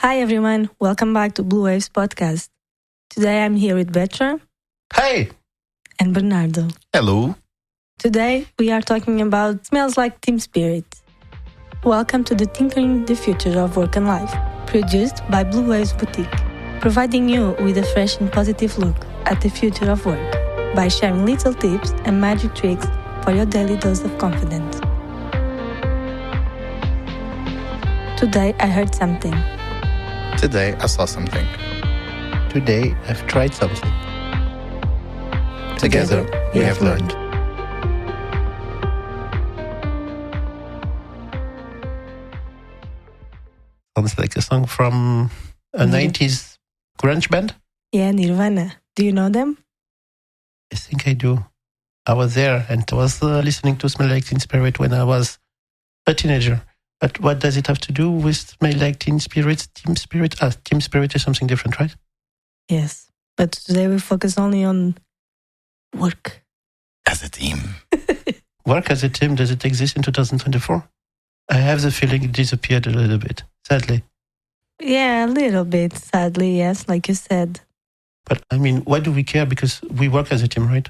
Hi everyone, welcome back to Blue Waves podcast. Today I'm here with Bertrand. Hey! And Bernardo. Hello. Today we are talking about Smells Like Team Spirit. Welcome to the Tinkering the Future of Work and Life, produced by Blue Waves Boutique, providing you with a fresh and positive look at the future of work by sharing little tips and magic tricks for your daily dose of confidence. Today I heard something. Today I saw something. Today I've tried something. Together we have learned. Sounds like a song from a 90s grunge band. Yeah, Nirvana. Do you know them? I think I do. I was there and I was listening to Smell Like Teen Spirit when I was a teenager. But what does it have to do with Smell Like Teen Spirit? Team Spirit? Team Spirit is something different, right? Yes, but today we focus only on work. As a team. Work as a team, does it exist in 2024? I have the feeling it disappeared a little bit, sadly. Yeah, a little bit, sadly, yes, like you said. But I mean, why do we care? Because we work as a team, right?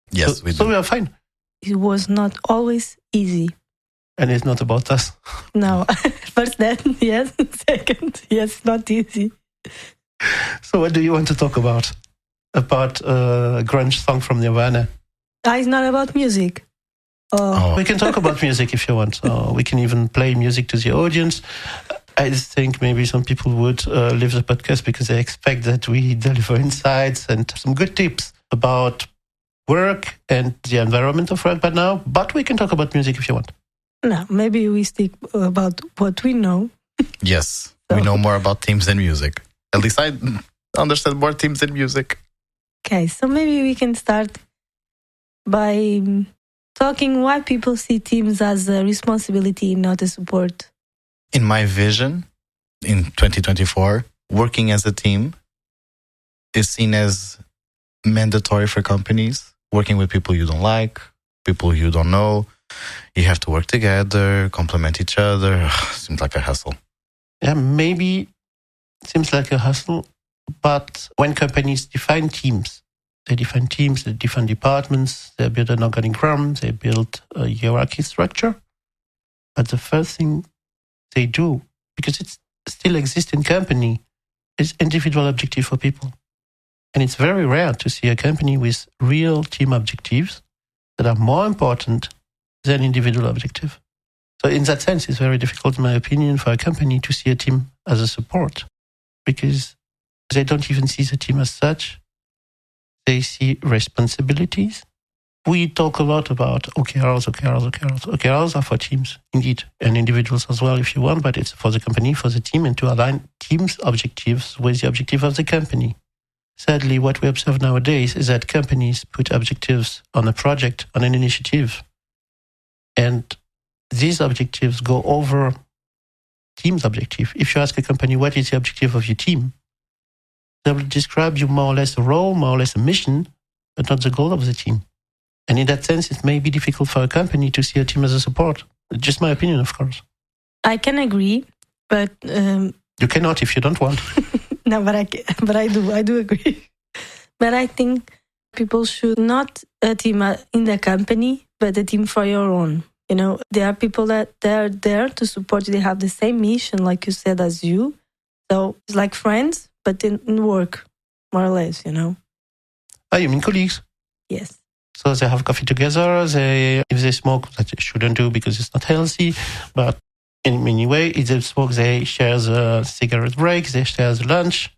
Yes, we do. So we are fine. It was not always easy. And it's not about us. No, first that, yes. Second, yes, not easy. So what do you want to talk about? About a grunge song from Nirvana? It's not about music. We can talk about music if you want. We can even play music to the audience. I think maybe some people would leave the podcast because they expect that we deliver insights and some good tips about work and the environment of work but we can talk about music if you want. No, maybe we stick about what we know. Yes, we know more about teams than music. At least I understand more teams than music. Okay, so maybe we can start by talking why people see teams as a responsibility, not a support. In my vision, in 2024, working as a team is seen as mandatory for companies. Working with people you don't like, people you don't know. You have to work together, complement each other. Seems like a hassle. Yeah, maybe it seems like a hassle, but when companies define teams, they define departments, they build an organigram, they build a hierarchy structure. But the first thing they do, because it still exists in company, is individual objective for people. And it's very rare to see a company with real team objectives that are more important than individual objective. So in that sense, it's very difficult, in my opinion, for a company to see a team as a support because they don't even see the team as such. They see responsibilities. We talk a lot about OKRs. OKRs are for teams, indeed, and individuals as well if you want, but it's for the company, for the team, and to align team's objectives with the objective of the company. Sadly, what we observe nowadays is that companies put objectives on a project, on an initiative, and these objectives go over team's objective. If you ask a company, what is the objective of your team? They will describe you more or less a role, more or less a mission, but not the goal of the team. And in that sense, it may be difficult for a company to see a team as a support. Just my opinion, of course. I can agree, but... You cannot if you don't want. No, but I do agree. But I think people should not a team in the company, but a team for your own. You know, there are people that they're there to support you. They have the same mission, like you said, as you. So it's like friends, but in work, more or less, you know. You mean colleagues? Yes. So they have coffee together. If they smoke, that they shouldn't do because it's not healthy. But in any way, if they smoke, they share the cigarette breaks, they share the lunch,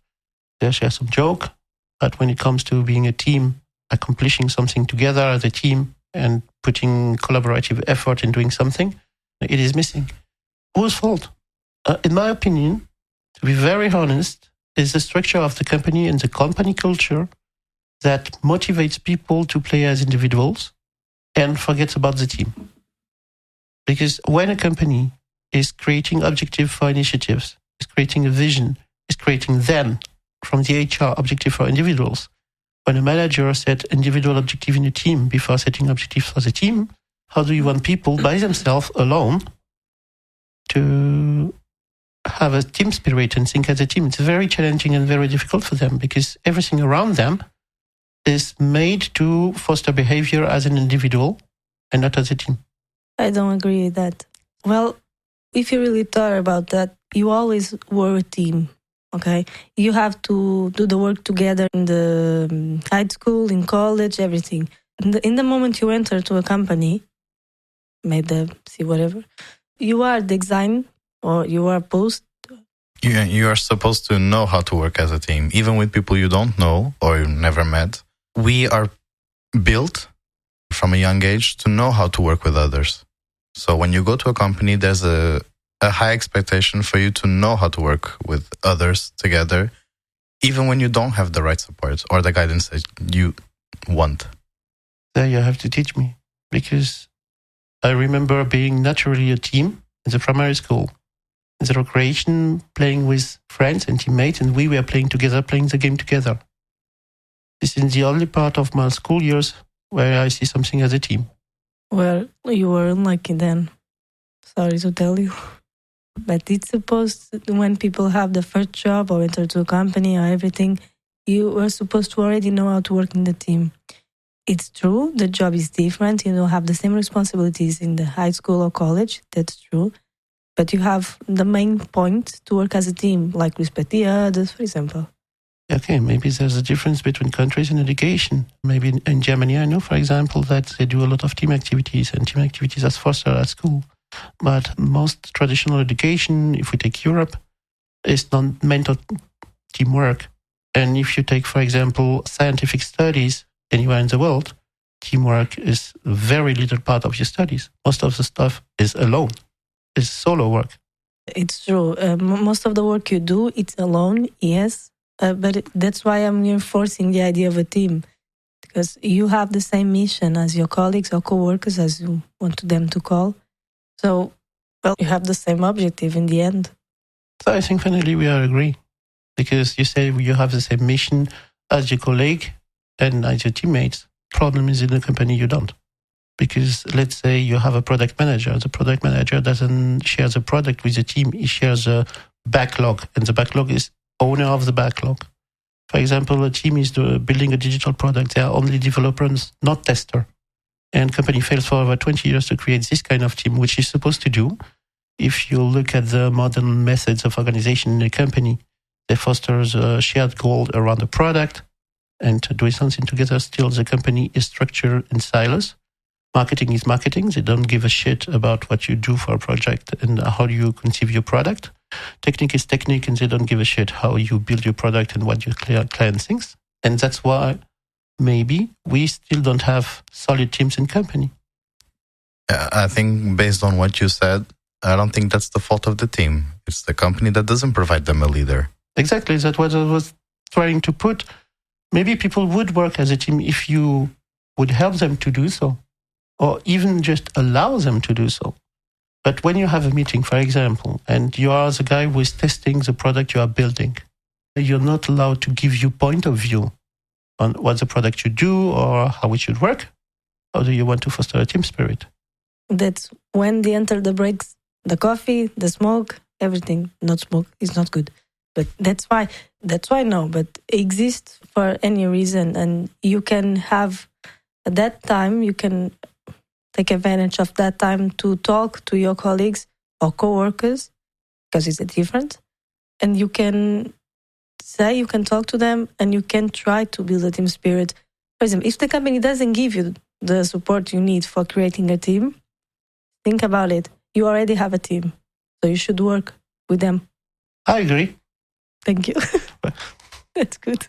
they share some joke. But when it comes to being a team, accomplishing something together as a team and putting collaborative effort in doing something, it is missing. Whose fault? In my opinion, to be very honest, is the structure of the company and the company culture that motivates people to play as individuals and forgets about the team. Because when a company is creating objective for initiatives, is creating a vision, is creating then from the HR objective for individuals, when a manager set individual objective in a team before setting objectives for the team, how do you want people by themselves alone to have a team spirit and think as a team. It's very challenging and very difficult for them because everything around them is made to foster behavior as an individual and not as a team. I don't agree with that. Well, if you really thought about that, you always were a team, okay? You have to do the work together in the high school, in college, everything. In the moment you enter to a company, see whatever, you are design or you are post. You are supposed to know how to work as a team, even with people you don't know or you never met. We are built from a young age to know how to work with others. So when you go to a company, there's a high expectation for you to know how to work with others together, even when you don't have the right support or the guidance that you want. There you have to teach me, because I remember being naturally a team in the primary school. In the recreation, playing with friends and teammates, and we were playing together, playing the game together. This is the only part of my school years where I see something as a team. Well, you were unlucky then. Sorry to tell you. But it's supposed, when people have the first job or enter to a company or everything, you are supposed to already know how to work in the team. It's true, the job is different. You don't have the same responsibilities in the high school or college. That's true. But you have the main point to work as a team, like respect the others, for example. Okay, maybe there's a difference between countries in education. Maybe in Germany, I know, for example, that they do a lot of team activities, and team activities are fostered at school. But most traditional education, if we take Europe, is not meant for teamwork. And if you take, for example, scientific studies anywhere in the world, teamwork is a very little part of your studies. Most of the stuff is alone. It's solo work. It's true. Most of the work you do, it's alone, yes. But that's why I'm reinforcing the idea of a team. Because you have the same mission as your colleagues or co-workers, as you want them to call. So, well, you have the same objective in the end. So I think finally we are agree. Because you say you have the same mission as your colleague and as your teammates. Problem is in the company you don't. Because let's say you have a product manager. The product manager doesn't share the product with the team. He shares a backlog, and the backlog is owner of the backlog. For example, a team is building a digital product. They are only developers, not tester. And company fails for over 20 years to create this kind of team, which is supposed to do. If you look at the modern methods of organization in a company, they foster a shared goal around the product and doing something together. Still, the company is structured in silos. Marketing is marketing. They don't give a shit about what you do for a project and how you conceive your product. Technique is technique, and they don't give a shit how you build your product and what your client thinks. And that's why maybe we still don't have solid teams in company. I think based on what you said, I don't think that's the fault of the team. It's the company that doesn't provide them a leader. Exactly. That's what I was trying to put. Maybe people would work as a team if you would help them to do so, or even just allow them to do so. But when you have a meeting, for example, and you are the guy who is testing the product you are building, you're not allowed to give your point of view on what the product should do or how it should work. How do you want to foster a team spirit? That's when they enter the breaks, the coffee, the smoke, everything. Not smoke is not good. But that's why no, but it exists for any reason. And you can have, at that time, you can take advantage of that time to talk to your colleagues or co-workers, because it's different. And you can say, you can talk to them, and you can try to build a team spirit. For example, if the company doesn't give you the support you need for creating a team, think about it. You already have a team, so you should work with them. I agree. Thank you. That's good.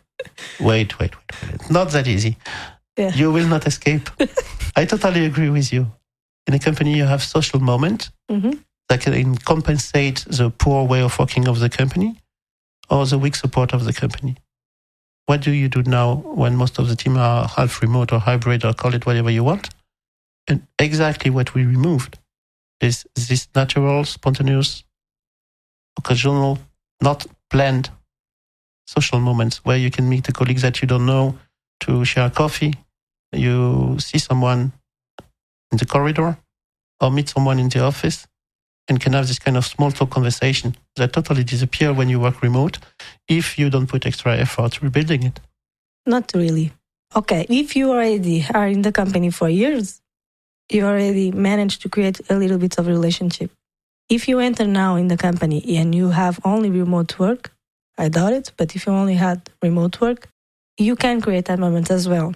Wait. It's not that easy. Yeah. You will not escape. I totally agree with you. In a company, you have social moment that can compensate the poor way of working of the company or the weak support of the company. What do you do now when most of the team are half remote or hybrid, or call it whatever you want? And exactly what we removed is this natural, spontaneous, occasional, not planned social moments where you can meet the colleagues that you don't know to share coffee. You see someone in the corridor or meet someone in the office and can have this kind of small talk conversation that totally disappear when you work remote if you don't put extra effort rebuilding it. Not really. Okay, if you already are in the company for years, you already managed to create a little bit of relationship. If you enter now in the company and you have only remote work, I doubt it, but if you only had remote work, you can create that moment as well.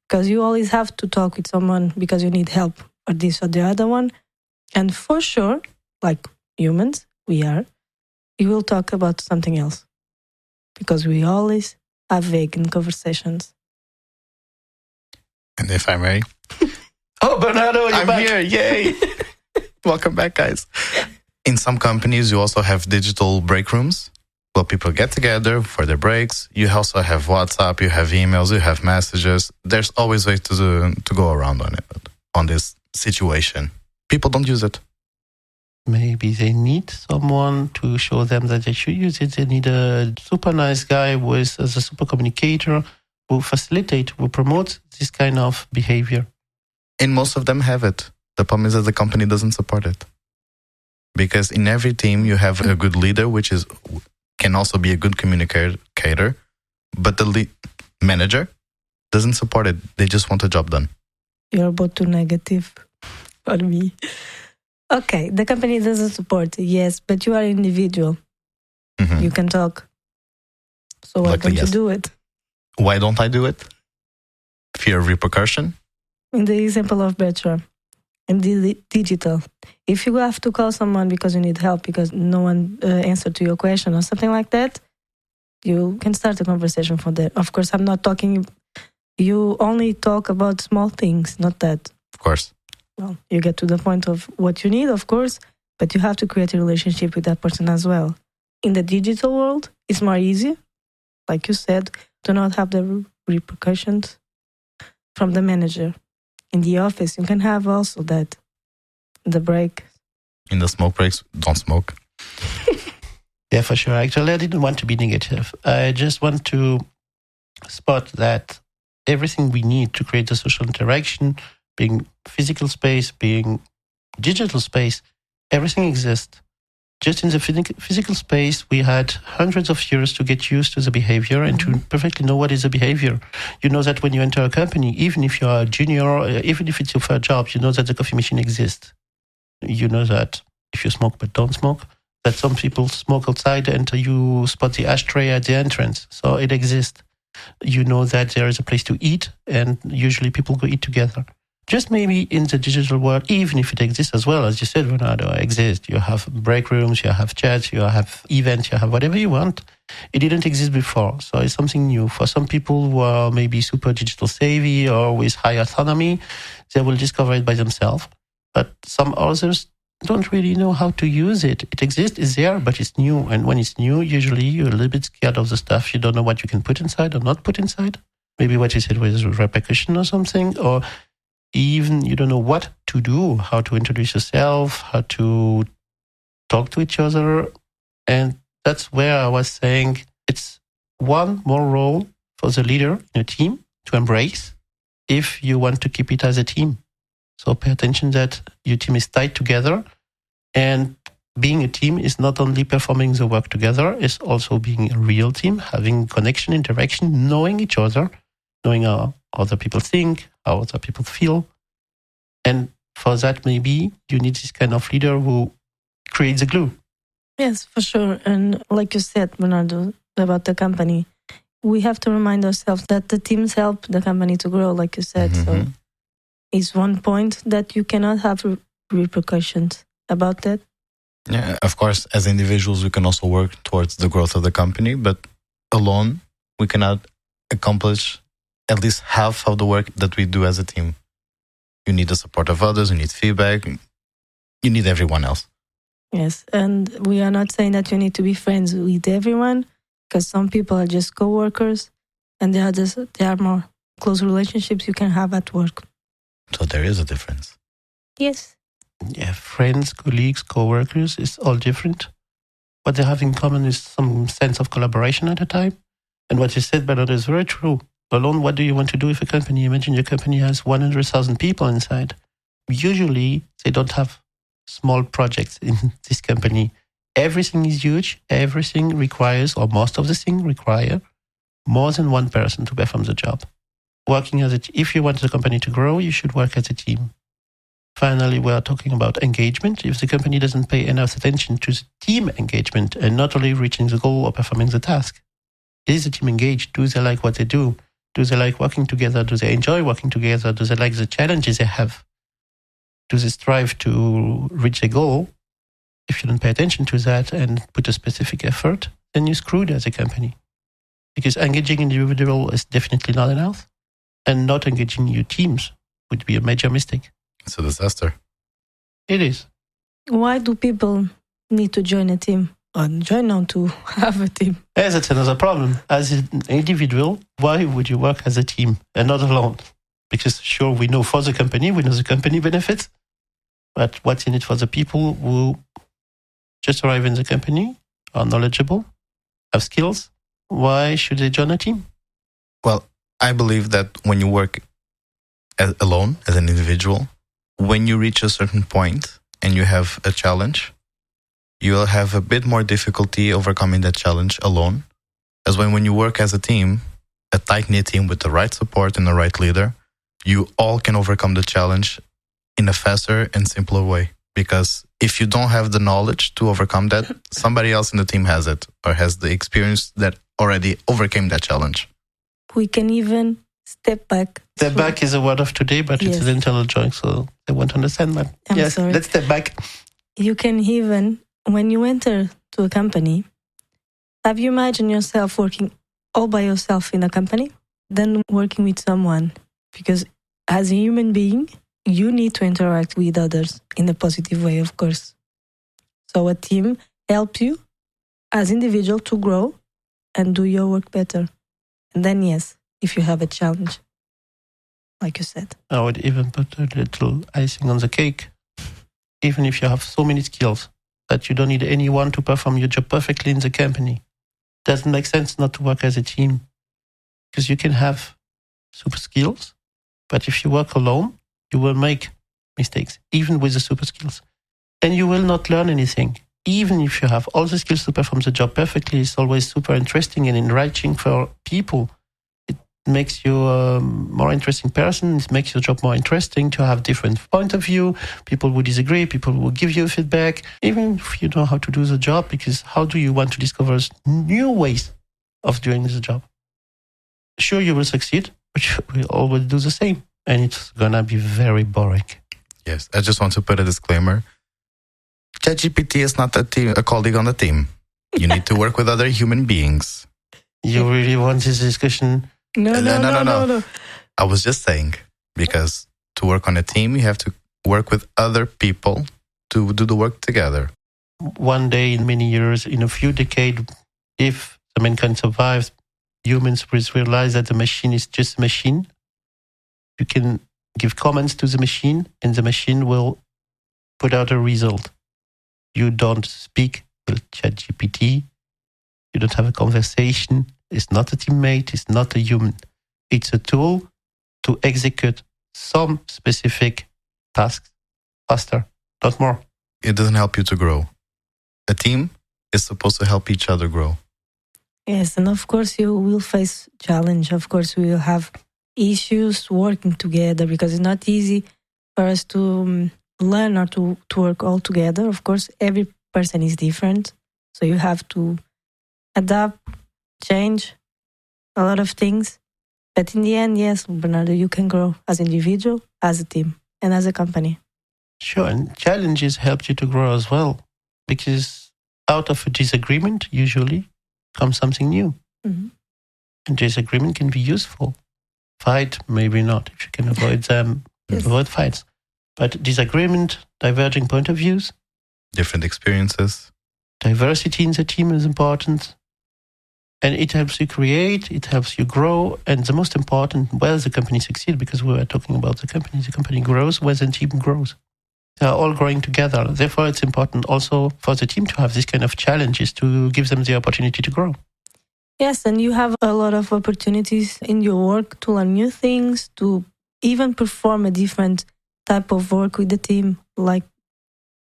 Because you always have to talk with someone because you need help or this or the other one. And for sure, like humans, we are, you will talk about something else. Because we always have vague in conversations. And if I may... Oh, Bernardo, you're back. Here, yay! Welcome back, guys. In some companies, you also have digital break rooms where people get together for their breaks. You also have WhatsApp, you have emails, you have messages. There's always ways to go around on it, on this situation. People don't use it. Maybe they need someone to show them that they should use it. They need a super nice guy as a super communicator who facilitate, who promotes this kind of behavior. And most of them have it. The problem is that the company doesn't support it. Because in every team, you have a good leader, which can also be a good communicator, but the manager doesn't support it. They just want the job done. You're both too negative for me. Okay, the company doesn't support it, yes, but you are an individual. Mm-hmm. You can talk. So why don't you do it? Why don't I do it? Fear of repercussion? In the example of Bertrand, in the digital, if you have to call someone because you need help, because no one answered to your question or something like that, you can start a conversation from there. Of course, I'm not talking, you only talk about small things, not that. Of course. Well, you get to the point of what you need, of course, but you have to create a relationship with that person as well. In the digital world, it's more easy, like you said, to not have the repercussions from the manager. In the office, you can have also that, the break. In the smoke breaks, don't smoke. Yeah, for sure. Actually, I didn't want to be negative. I just want to spot that everything we need to create a social interaction, being physical space, being digital space, everything exists. Just in the physical space, we had hundreds of years to get used to the behavior and to perfectly know what is the behavior. You know that when you enter a company, even if you are a junior, even if it's your first job, you know that the coffee machine exists. You know that if you smoke but don't smoke, that some people smoke outside and you spot the ashtray at the entrance. So it exists. You know that there is a place to eat and usually people go eat together. Just maybe in the digital world, even if it exists as well, as you said, Bernardo, exists. You have break rooms, you have chats, you have events, you have whatever you want. It didn't exist before, so it's something new. For some people who are maybe super digital savvy or with high autonomy, they will discover it by themselves. But some others don't really know how to use it. It exists, it's there, but it's new. And when it's new, usually you're a little bit scared of the stuff. You don't know what you can put inside or not put inside. Maybe what you said was repercussion or something, or even you don't know what to do, how to introduce yourself, how to talk to each other. And that's where I was saying it's one more role for the leader in a team to embrace if you want to keep it as a team. So pay attention that your team is tied together, and being a team is not only performing the work together, it's also being a real team, having connection, interaction, knowing each other, knowing how other people think, how other people feel. And for that, maybe you need this kind of leader who creates the glue. Yes, for sure. And like you said, Bernardo, about the company, we have to remind ourselves that the teams help the company to grow, like you said. Mm-hmm. So it's one point that you cannot have repercussions about that. Yeah, of course, as individuals, we can also work towards the growth of the company, but alone, we cannot accomplish at least half of the work that we do as a team. You need the support of others, you need feedback, you need everyone else. Yes, and we are not saying that you need to be friends with everyone, because some people are just co-workers, and there are more close relationships you can have at work. So there is a difference. Yes. Yeah, friends, colleagues, co-workers, it's all different. What they have in common is some sense of collaboration at a time. And what you said, Bernardo, is very true. Alone, what do you want to do with a company? Imagine your company has 100,000 people inside. Usually, they don't have small projects in this company. Everything is huge. Everything requires, or most of the things require, more than one person to perform the job. If you want the company to grow, you should work as a team. Finally, we are talking about engagement. If the company doesn't pay enough attention to the team engagement and not only reaching the goal or performing the task, is the team engaged? Do they like what they do? Do they like working together? Do they enjoy working together? Do they like the challenges they have? Do they strive to reach a goal? If you don't pay attention to that and put a specific effort, then you're screwed as a company. Because engaging individual is definitely not enough. And not engaging your teams would be a major mistake. It's a disaster. It is. Why do people need to join a team? Or join on to have a team? Yes, that's another problem. As an individual, why would you work as a team and not alone? Because sure, we know for the company, we know the company benefits. But what's in it for the people who just arrive in the company, are knowledgeable, have skills? Why should they join a team? Well, I believe that when you work alone, as an individual, when you reach a certain point and you have a challenge, you will have a bit more difficulty overcoming that challenge alone. As when you work as a team, a tight-knit team with the right support and the right leader, you all can overcome the challenge in a faster and simpler way. Because if you don't have the knowledge to overcome that, somebody else in the team has it or has the experience that already overcame that challenge. We can even step back. Step back is a word of today, but Yes. it's an internal joke, so they won't understand that. I'm sorry. Let's step back. You can even, when you enter to a company, have you imagined yourself working all by yourself in a company, then working with someone? Because as a human being, you need to interact with others in a positive way, of course. So a team helps you as individual to grow and do your work better. And then, yes, if you have a challenge, like you said. I would even put a little icing on the cake. Even if you have so many skills that you don't need anyone to perform your job perfectly in the company, it doesn't make sense not to work as a team. Because you can have super skills, but if you work alone, you will make mistakes, even with the super skills. And you will not learn anything. Even if you have all the skills to perform the job perfectly, it's always super interesting and enriching for people. It makes you a more interesting person. It makes your job more interesting to have different point of view. People will disagree. People will give you feedback, even if you know how to do the job, because how do you want to discover new ways of doing the job? Sure, you will succeed, but you will always do the same. And it's going to be very boring. Yes, I just want to put a disclaimer. ChatGPT is not a colleague on the team. You need to work with other human beings. You really want this discussion? No. I was just saying, because to work on a team, you have to work with other people to do the work together. One day, in many years, in a few decades, if the mankind survives, humans will realize that the machine is just a machine. You can give comments to the machine, and the machine will put out a result. You don't speak with ChatGPT. You don't have a conversation. It's not a teammate. It's not a human. It's a tool to execute some specific tasks faster, not more. It doesn't help you to grow. A team is supposed to help each other grow. Yes, and of course you will face challenge. Of course we will have issues working together because it's not easy for us to learn or to work all together. Of course, every person is different. So you have to adapt, change a lot of things. But in the end, yes, Bernardo, you can grow as an individual, as a team, and as a company. Sure, and challenges help you to grow as well. Because out of a disagreement, usually, comes something new. Mm-hmm. And disagreement can be useful. Fight, maybe not. If you can avoid them, Yes. avoid fights. But disagreement, diverging point of views, Different experiences. diversity in the team is important. And it helps you create, it helps you grow. And the most important, where the company succeeds, because we were talking about the company grows where the team grows. They are all growing together. Therefore, it's important also for the team to have this kind of challenges to give them the opportunity to grow. Yes, and you have a lot of opportunities in your work to learn new things, to even perform a different type of work with the team, like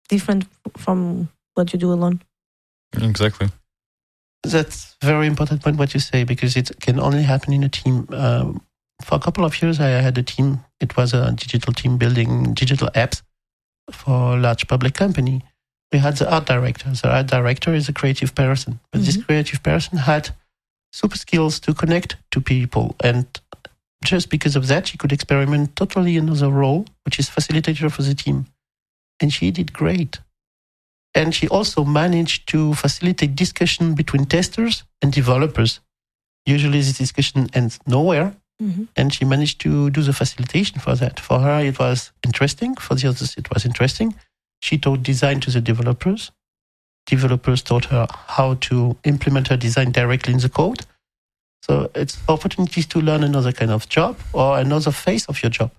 different from what you do alone. Exactly. That's a very important point what you say, because it can only happen in a team. For a couple of years, I had a team. It was a digital team building digital apps for a large public company. We had the art director. The art director is a creative person. But this creative person had super skills to connect to people. And just because of that, she could experiment totally another role, which is facilitator for the team. And she did great. And she also managed to facilitate discussion between testers and developers. Usually this discussion ends nowhere. And she managed to do the facilitation for that. For her, it was interesting. For the others, it was interesting. She taught design to the developers. Developers taught her how to implement her design directly in the code. So it's opportunities to learn another kind of job or another phase of your job.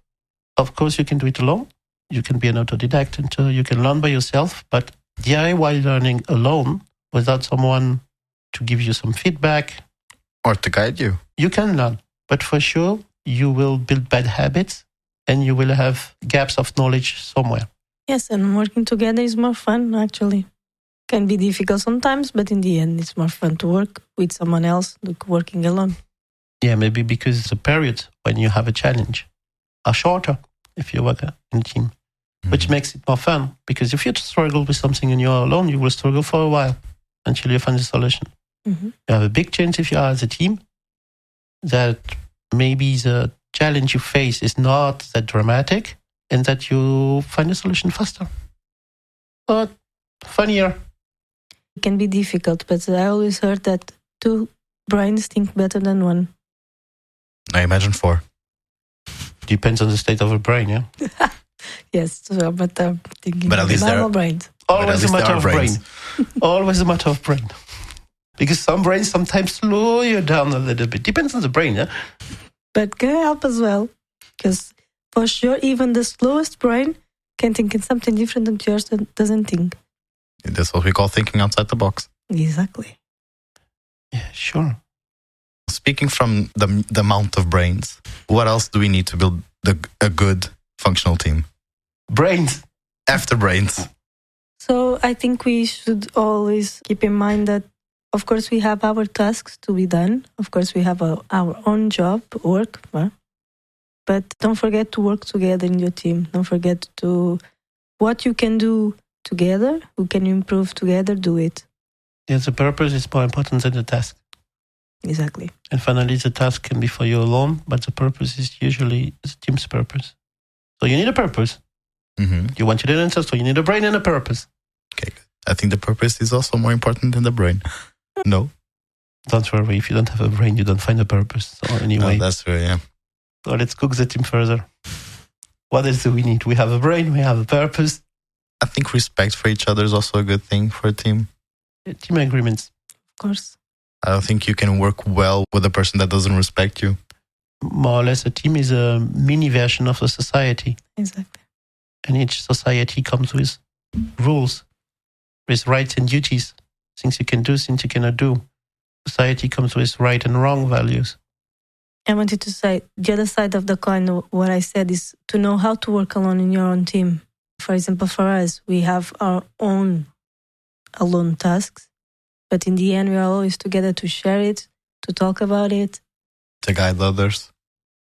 Of course, you can do it alone. You can be an autodidact and you can learn by yourself. But DIY learning alone, without someone to give you some feedback or to guide you, you can learn. But for sure, you will build bad habits and you will have gaps of knowledge somewhere. Yes, and working together is more fun, actually. Can be difficult sometimes, but in the end, it's more fun to work with someone else than working alone. Yeah, maybe because the periods when you have a challenge are shorter if you work in a team, which makes it more fun. Because if you struggle with something and you're alone, you will struggle for a while until you find a solution. You have a big chance if you are as a team that maybe the challenge you face is not that dramatic and that you find a solution faster. But funnier. It can be difficult, but I always heard that 2 brains think better than 1. I imagine 4. Depends on the state of a brain, yeah? Yes, so, but I'm thinking but at least normal brains. Always a matter of brain. Always a matter of brain. Because some brains sometimes slow you down a little bit. Depends on the brain, yeah? But can help as well. Because for sure, even the slowest brain can think in something different than yours that doesn't think. That's what we call thinking outside the box. Exactly. Yeah, sure. Speaking from the amount of brains, what else do we need to build a good functional team? Brains. After brains. So I think we should always keep in mind that, of course, we have our tasks to be done. Of course, we have our own job, work. But don't forget to work together in your team. Don't forget to what you can do together, who can improve together, do it. Yeah, the purpose is more important than the task. Exactly. And finally, the task can be for you alone, but the purpose is usually the team's purpose. So you need a purpose. You want an answer, so you need a brain and a purpose. Okay, good. I think the purpose is also more important than the brain. No? Don't worry, if you don't have a brain, you don't find a purpose. So anyway. No, that's true, yeah. So let's cook the team further. What else do we need? We have a brain, we have a purpose. I think respect for each other is also a good thing for a team. Team agreements. Of course. I don't think you can work well with a person that doesn't respect you. More or less, a team is a mini version of a society. Exactly. And each society comes with rules, with rights and duties, things you can do, things you cannot do. Society comes with right and wrong values. I wanted to say the other side of the coin, what I said is to know how to work alone in your own team. For example, for us, we have our own alone tasks, but in the end, we are always together to share it, to talk about it. To guide others.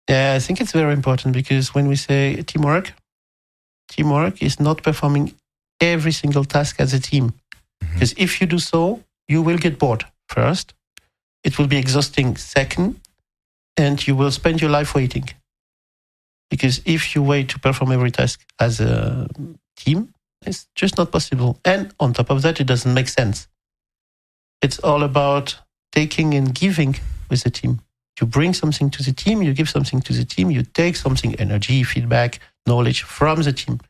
Yeah, I think it's very important because when we say teamwork is not performing every single task as a team. Because if you do so, you will get bored first. It will be exhausting second, and you will spend your life waiting. Because if you wait to perform every task as a team, it's just not possible. And on top of that, it doesn't make sense. It's all about taking and giving with the team. You bring something to the team, you give something to the team, you take something, energy, feedback, knowledge from the team.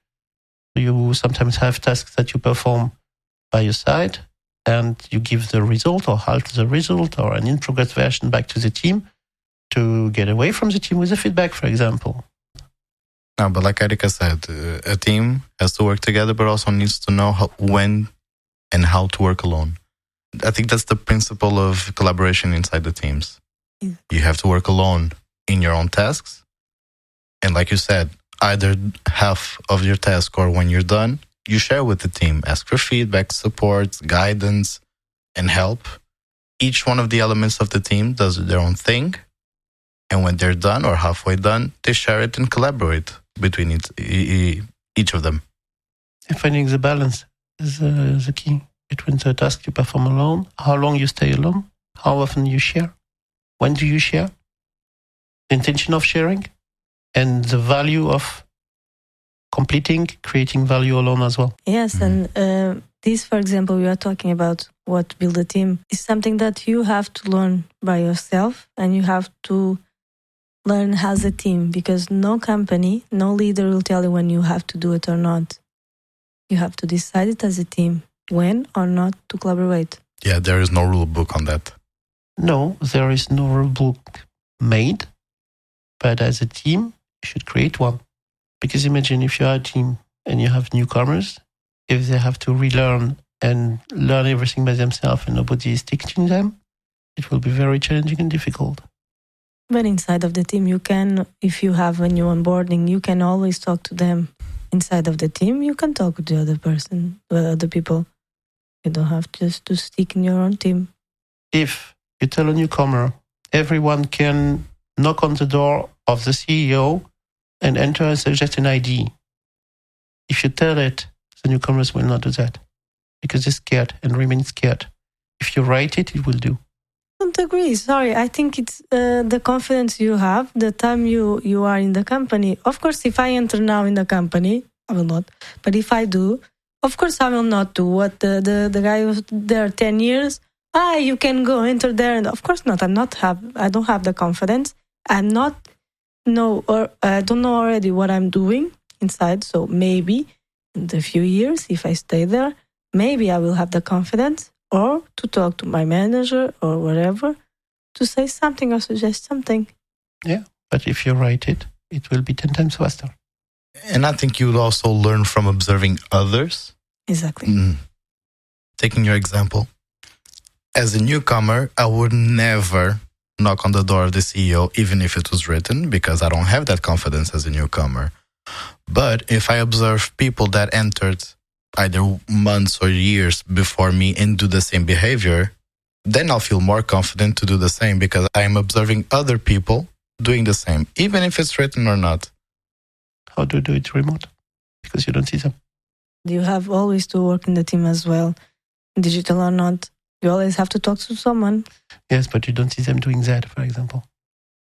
You sometimes have tasks that you perform by your side and you give the result or half the result or an in-progress version back to the team to get away from the team with the feedback, for example. No, but like Érica said, a team has to work together, but also needs to know when and how to work alone. I think that's the principle of collaboration inside the teams. You have to work alone in your own tasks. And like you said, either half of your task or when you're done, you share with the team, ask for feedback, support, guidance, and help. Each one of the elements of the team does their own thing. And when they're done or halfway done, they share it and collaborate between each of them. And finding the balance is the key between the task you perform alone, how long you stay alone, how often you share, when do you share, the intention of sharing, and the value of completing, creating value alone as well. Yes, and this, for example, we are talking about what build a team is something that you have to learn by yourself, and you have to learn as a team, because no company, no leader will tell you when you have to do it or not. You have to decide it as a team, when or not to collaborate. Yeah, there is no rule book on that. No, there is no rule book made, but as a team, you should create one. Because imagine if you are a team and you have newcomers, if they have to relearn and learn everything by themselves and nobody is teaching them, it will be very challenging and difficult. But inside of the team, you can, if you have a new onboarding, you can always talk to them. Inside of the team, you can talk with the other person, the other people. You don't have just to stick in your own team. If you tell a newcomer, everyone can knock on the door of the CEO and enter and suggest an ID. If you tell it, the newcomers will not do that because they're scared and remain scared. If you write it, it will do. I don't agree. Sorry. I think it's the confidence you have, the time you are in the company. Of course, if I enter now in the company, I will not. But if I do, of course, I will not do what the guy was there 10 years. You can go enter there. And of course not. I don't have the confidence. I don't know already what I'm doing inside. So maybe in a few years, if I stay there, maybe I will have the confidence or to talk to my manager or whatever to say something or suggest something. Yeah, but if you write it, it will be 10 times faster. And I think you will also learn from observing others. Exactly. Taking your example, as a newcomer, I would never knock on the door of the CEO, even if it was written, because I don't have that confidence as a newcomer. But if I observe people that entered either months or years before me and do the same behavior, then I'll feel more confident to do the same because I'm observing other people doing the same, even if it's written or not. How do you do it remote? Because you don't see them. You have always to work in the team as well, digital or not. You always have to talk to someone. Yes, but you don't see them doing that, for example.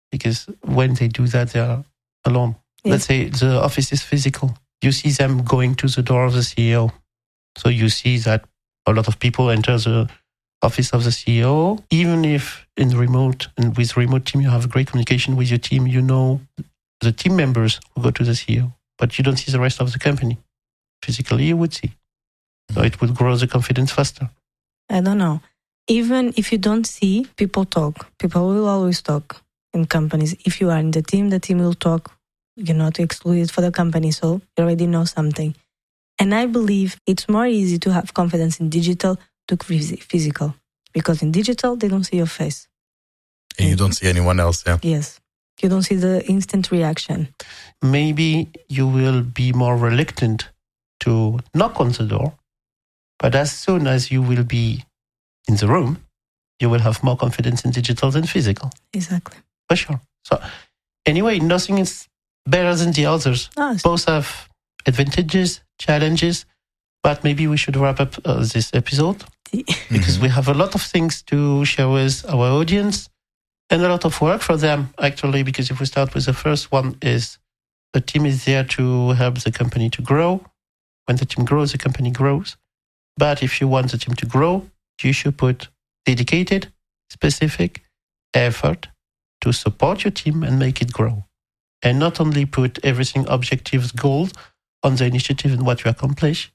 Because when they do that, they are alone. Yes. Let's say the office is physical. You see them going to the door of the CEO. So you see that a lot of people enter the office of the CEO. Even if in remote and with remote team, you have great communication with your team, you know the team members who go to the CEO, but you don't see the rest of the company. Physically, you would see. So it would grow the confidence faster. I don't know. Even if you don't see, people talk. People will always talk in companies. If you are in the team will talk. You're not excluded for the company, so you already know something. And I believe it's more easy to have confidence in digital to physical. Because in digital, they don't see your face. And you don't see anyone else, yeah? Yes. You don't see the instant reaction. Maybe you will be more reluctant to knock on the door. But as soon as you will be in the room, you will have more confidence in digital than physical. Exactly. For sure. So anyway, nothing is better than the others. Both have advantages, challenges, but maybe we should wrap up this episode because we have a lot of things to share with our audience and a lot of work for them, actually, because if we start with the first one is the team is there to help the company to grow. When the team grows, the company grows. But if you want the team to grow, you should put dedicated, specific effort to support your team and make it grow. And not only put everything objectives, goals on the initiative and what you accomplish,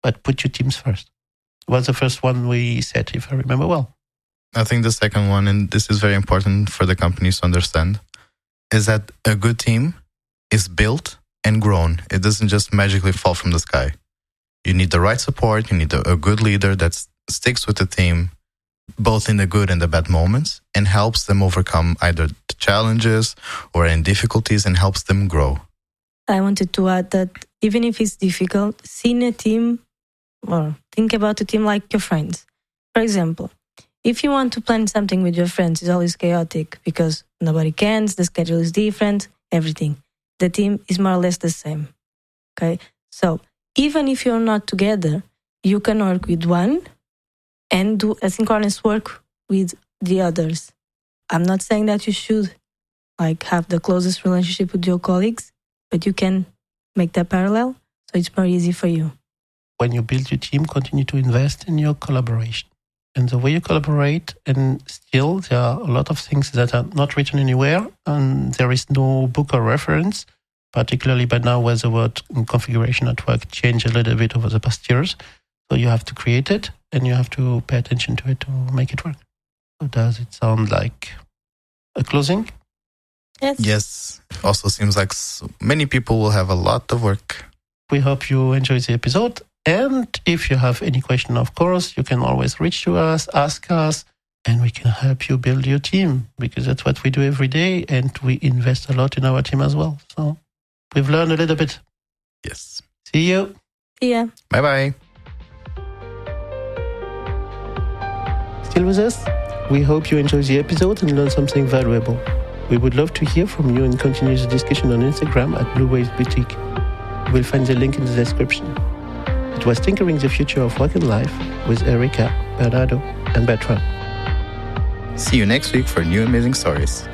but put your teams first. What's the first one we said, if I remember well? I think the second one, and this is very important for the companies to understand, is that a good team is built and grown. It doesn't just magically fall from the sky. You need the right support. You need a good leader that sticks with the team, both in the good and the bad moments, and helps them overcome either the challenges or any difficulties and helps them grow. I wanted to add that even if it's difficult, seeing a team or think about a team like your friends. For example, if you want to plan something with your friends, it's always chaotic because nobody can, the schedule is different, everything. The team is more or less the same. Okay? So even if you're not together, you can work with one and do asynchronous work with the others. I'm not saying that you should have the closest relationship with your colleagues, but you can make that parallel, so it's more easy for you. When you build your team, continue to invest in your collaboration. And the way you collaborate, and still there are a lot of things that are not written anywhere, and there is no book or reference, particularly by now where the word configuration at work changed a little bit over the past years. So you have to create it, and you have to pay attention to it to make it work. So does it sound like a closing? Yes. Also seems like many people will have a lot of work. We hope you enjoyed the episode. And if you have any question, of course, you can always reach to us, ask us, and we can help you build your team, because that's what we do every day, and we invest a lot in our team as well. So we've learned a little bit. Yes. See you. See ya. Bye-bye. Still with us? We hope you enjoyed the episode and learned something valuable. We would love to hear from you and continue the discussion on Instagram at Blue Waves Boutique. You will find the link in the description. It was Tinkering the Future of Work and Life with Érica, Bernardo, and Bertrand. See you next week for new amazing stories.